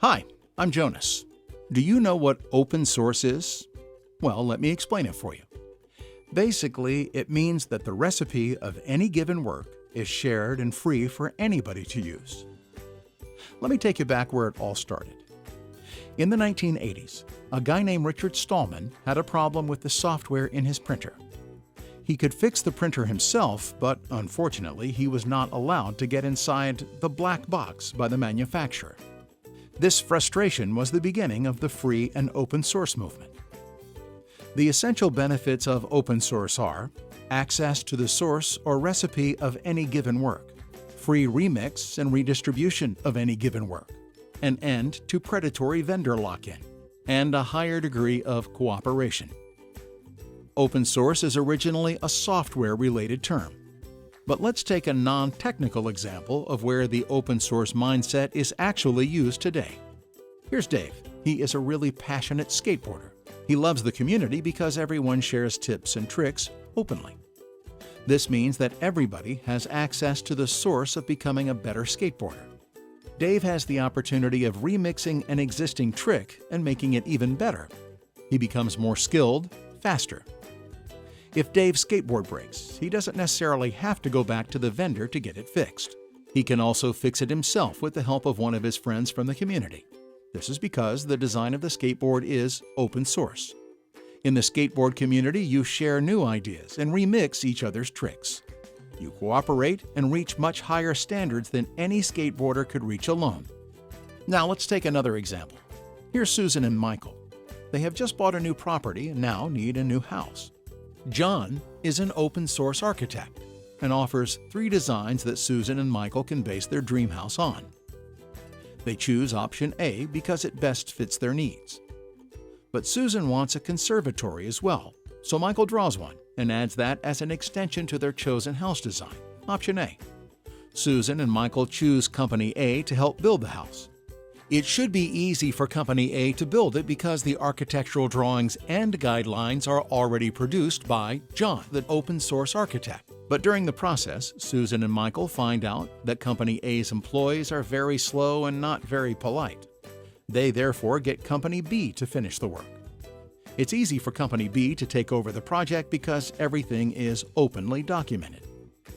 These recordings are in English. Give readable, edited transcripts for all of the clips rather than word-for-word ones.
Hi, I'm Jonas. Do you know what open source is? Well, let me explain it for you. Basically, it means that the recipe of any given work is shared and free for anybody to use. Let me take you back where it all started. In the 1980s, a guy named Richard Stallman had a problem with the software in his printer. He could fix the printer himself, but unfortunately, he was not allowed to get inside the black box by the manufacturer. This frustration was the beginning of the free and open source movement. The essential benefits of open source are access to the source or recipe of any given work, free remix and redistribution of any given work, an end to predatory vendor lock-in, and a higher degree of cooperation. Open source is originally a software-related term. But let's take a non-technical example of where the open source mindset is actually used today. Here's Dave. He is a really passionate skateboarder. He loves the community because everyone shares tips and tricks openly. This means that everybody has access to the source of becoming a better skateboarder. Dave has the opportunity of remixing an existing trick and making it even better. He becomes more skilled, faster. If Dave's skateboard breaks, he doesn't necessarily have to go back to the vendor to get it fixed. He can also fix it himself with the help of one of his friends from the community. This is because the design of the skateboard is open source. In the skateboard community, you share new ideas and remix each other's tricks. You cooperate and reach much higher standards than any skateboarder could reach alone. Now let's take another example. Here's Susan and Michael. They have just bought a new property and now need a new house. John is an open source architect and offers 3 designs that Susan and Michael can base their dream house on. They choose option A because it best fits their needs. But Susan wants a conservatory as well, so Michael draws one and adds that as an extension to their chosen house design, option A. Susan and Michael choose Company A to help build the house. It should be easy for Company A to build it because the architectural drawings and guidelines are already produced by John, the open source architect. But during the process, Susan and Michael find out that Company A's employees are very slow and not very polite. They therefore get Company B to finish the work. It's easy for Company B to take over the project because everything is openly documented.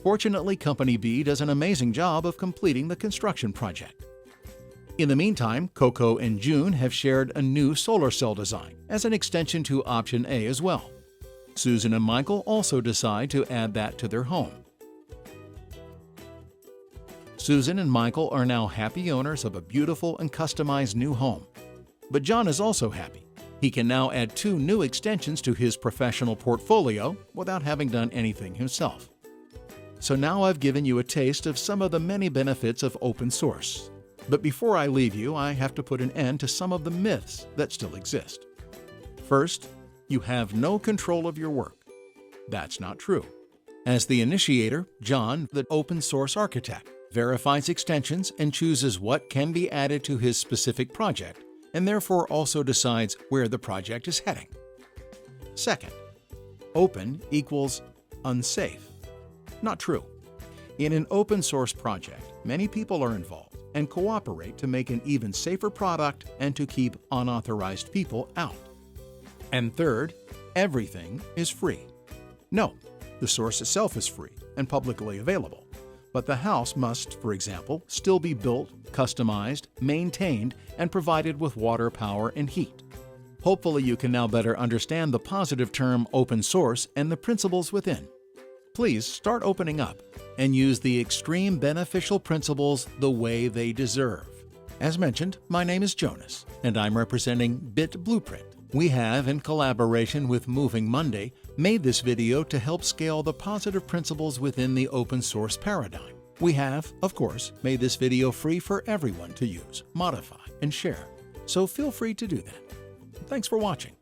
Fortunately, Company B does an amazing job of completing the construction project. In the meantime, Coco and June have shared a new solar cell design as an extension to option A as well. Susan and Michael also decide to add that to their home. Susan and Michael are now happy owners of a beautiful and customized new home. But John is also happy. He can now add 2 new extensions to his professional portfolio without having done anything himself. So now I've given you a taste of some of the many benefits of open source. But before I leave you, I have to put an end to some of the myths that still exist. First, you have no control of your work. That's not true. As the initiator, John, the open source architect, verifies extensions and chooses what can be added to his specific project, and therefore also decides where the project is heading. Second, open equals unsafe. Not true. In an open source project, many people are involved and cooperate to make an even safer product and to keep unauthorized people out. And third, everything is free. No, the source itself is free and publicly available, but the house must, for example, still be built, customized, maintained, and provided with water, power, and heat. Hopefully you can now better understand the positive term open source and the principles within. Please start opening up and use the extreme beneficial principles the way they deserve. As mentioned, my name is Jonas, and I'm representing Bit Blueprint. We have, in collaboration with Moving Monday, made this video to help scale the positive principles within the open source paradigm. We have, of course, made this video free for everyone to use, modify, and share, so feel free to do that. Thanks for watching.